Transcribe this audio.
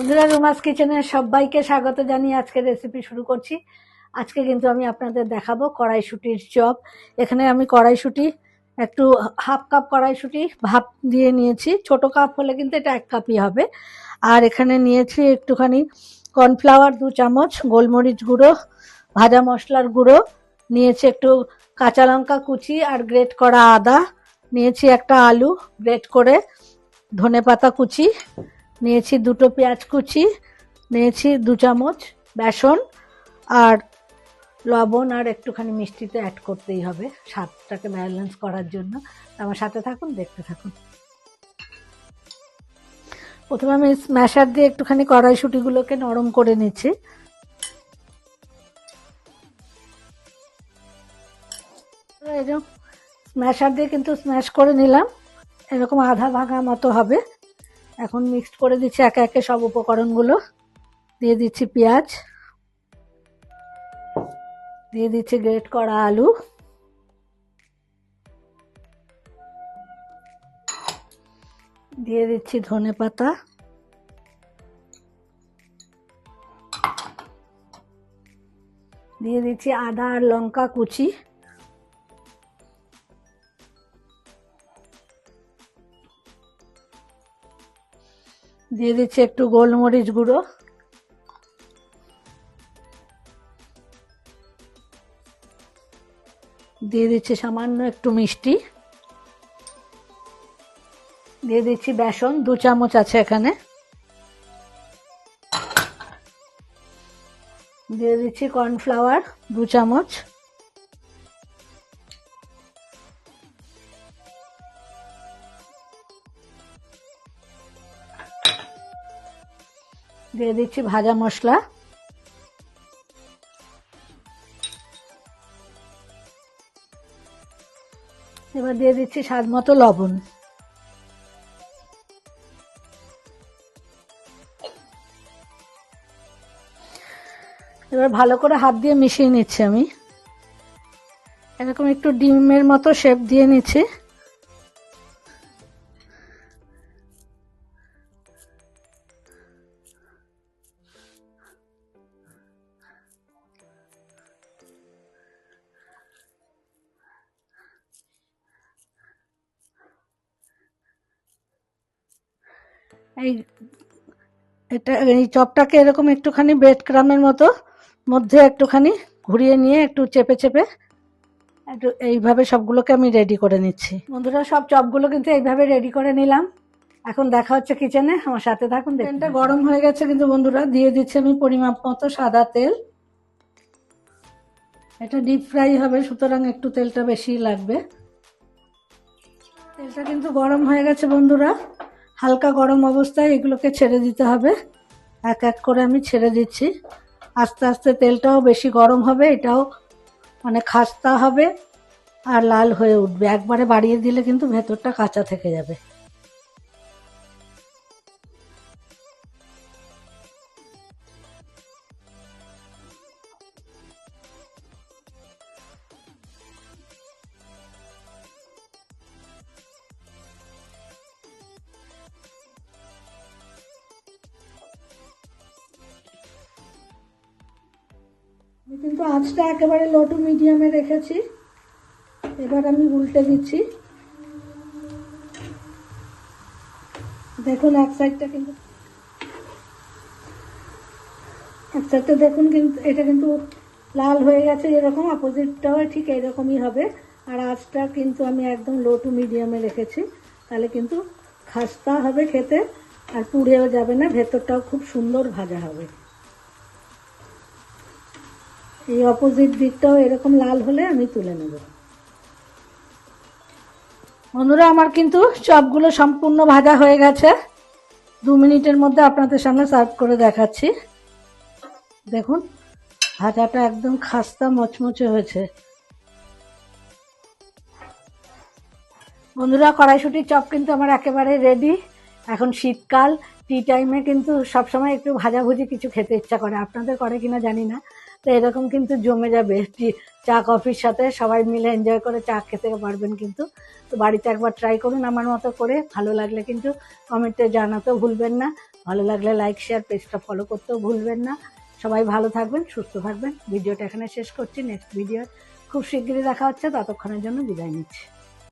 বন্ধুরা, রুমাস কিচেনে সবাইকে স্বাগত জানিয়ে আজকে রেসিপি শুরু করছি। আজকে কিন্তু আমি আপনাদের দেখাবো কড়াইশুঁটির চপ। এখানে আমি কড়াইশুঁটি একটু হাফ কাপ কড়াইশুঁটি ভাপ দিয়ে নিয়েছি। ছোট কাপ হলে কিন্তু এটা 1 কাপই হবে। আর এখানে নিয়েছি একটুখানি কর্নফ্লাওয়ার 2 চামচ, গোলমরিচ গুঁড়ো, ভাজা মশলার গুঁড়ো নিয়েছি, একটু কাঁচা লঙ্কা কুচি আর গ্রেট করা আদা নিয়েছি, একটা আলু গ্রেট করে, ধনেপাতা কুচি নিয়েছি, 2টো পেঁয়াজ কুচি নিয়েছি, 2 চামচ বেসন, আর লবণ আর একটুখানি মিষ্টি তো অ্যাড করতেই হবে স্বাদটাকে ব্যালেন্স করার জন্য। আমার সাথে থাকুন, দেখতে থাকুন। প্রথমে আমি স্ম্যাশার দিয়ে একটুখানি কড়াইশুঁটিগুলোকে নরম করে নিচ্ছি। এরকম স্ম্যাশার দিয়ে কিন্তু স্ম্যাশ করে নিলাম, এরকম আধা ভাঙা মতো হবে। এখন মিক্সড করে দিচ্ছি একে একে সব উপকরণগুলো। দিয়ে দিচ্ছি পেঁয়াজ, দিয়ে দিচ্ছি গ্রেট করা আলু, দিয়ে দিচ্ছি ধনেপাতা, দিয়ে দিচ্ছি আদা আর লঙ্কা কুচি, দিয়ে দিচ্ছি একটু গোলমরিচ গুঁড়ো, দিয়ে দিচ্ছি সামান্য একটু মিষ্টি, দিয়ে দিচ্ছি বেসন 2 চামচ আছে এখানে, দিয়ে দিচ্ছি কর্নফ্লাওয়ার 2 চামচ, দিয়ে দিচ্ছি ভাজা মশলা, এবার দিয়ে দিচ্ছি স্বাদ মতো লবণ। এবার ভালো করে হাত দিয়ে মিশিয়ে নিচ্ছি আমি। এরকম একটু ডিমের মতো শেপ দিয়ে নিচ্ছি। এই চপটাকে এরকম একটুখানি ব্রেড ক্রামের মতো মধ্যে একটুখানি ঘুরিয়ে নিয়ে একটু চেপে চেপে একটু এইভাবে সবগুলোকে আমি রেডি করে নিচ্ছি। বন্ধুরা, সব চপগুলো কিন্তু এইভাবে রেডি করে নিলাম। এখন দেখা হচ্ছে কিচেনে, আমার সাথে থাকুন। তেলটা গরম হয়ে গেছে কিন্তু বন্ধুরা, দিয়ে দিচ্ছি আমি পরিমাপ মতো সাদা তেল। এটা ডিপ ফ্রাই হবে, সুতরাং একটু তেলটা বেশি লাগবে। তেলটা কিন্তু গরম হয়ে গেছে বন্ধুরা। হালকা গরম অবস্থায় এগুলোকে ছেড়ে দিতে হবে। এক এক করে আমি ছেড়ে দিচ্ছি। আস্তে আস্তে তেলটাও বেশি গরম হবে, এটাও মানে খাস্তা হবে আর লাল হয়ে উঠবে। একবারে বাড়িয়ে দিলে কিন্তু ভেতরটা কাঁচা থেকে যাবে। আমি কিন্তু আঁচটা একেবারে লো টু মিডিয়ামে রেখেছি। এবার আমি উল্টে দিচ্ছি। দেখুন এক সাইডটা দেখুন কিন্তু এটা কিন্তু লাল হয়ে গেছে, এরকম অপোজিটটাও ঠিক এরকমই হবে। আর আঁচটা কিন্তু আমি একদম লো টু মিডিয়ামে রেখেছি, তাহলে কিন্তু খাস্তা হবে খেতে আর পুড়েও যাবে না, ভেতরটাও খুব সুন্দর ভাজা হবে। এই অপোজিট দিকটাও এরকম লাল হলে আমি তুলে নেব। বন্ধুরা, আমার কিন্তু চপগুলো সম্পূর্ণ ভাজা হয়ে গেছে। 2 মিনিটের মধ্যে আপনাদের সামনে সার্ভ করে দেখাচ্ছি। দেখুন ভাজাটা একদম খাস্তা মচমচে হয়েছে। বন্ধুরা, কড়াইশুঁটির চপ কিন্তু আমার একেবারে রেডি। এখন শীতকাল, টি টাইমে কিন্তু সবসময় একটু ভাজাভুজি কিছু খেতে ইচ্ছা করে, আপনাদের করে কিনা জানি না। তো এরকম কিন্তু জমে যাবে চা কফির সাথে, সবাই মিলে এনজয় করে চা খেতে পারবেন কিন্তু। তো বাড়িতে একবার ট্রাই করুন আমার মতো করে, ভালো লাগলে কিন্তু কমেন্টে জানাতেও ভুলবেন না, ভালো লাগলে লাইক শেয়ার পেজটা ফলো করতেও ভুলবেন না। সবাই ভালো থাকবেন, সুস্থ থাকবেন। ভিডিওটা এখানে শেষ করছি, নেক্সট ভিডিও খুব শিগগিরই দেখা হচ্ছে, ততক্ষণের জন্য বিদায় নিচ্ছি।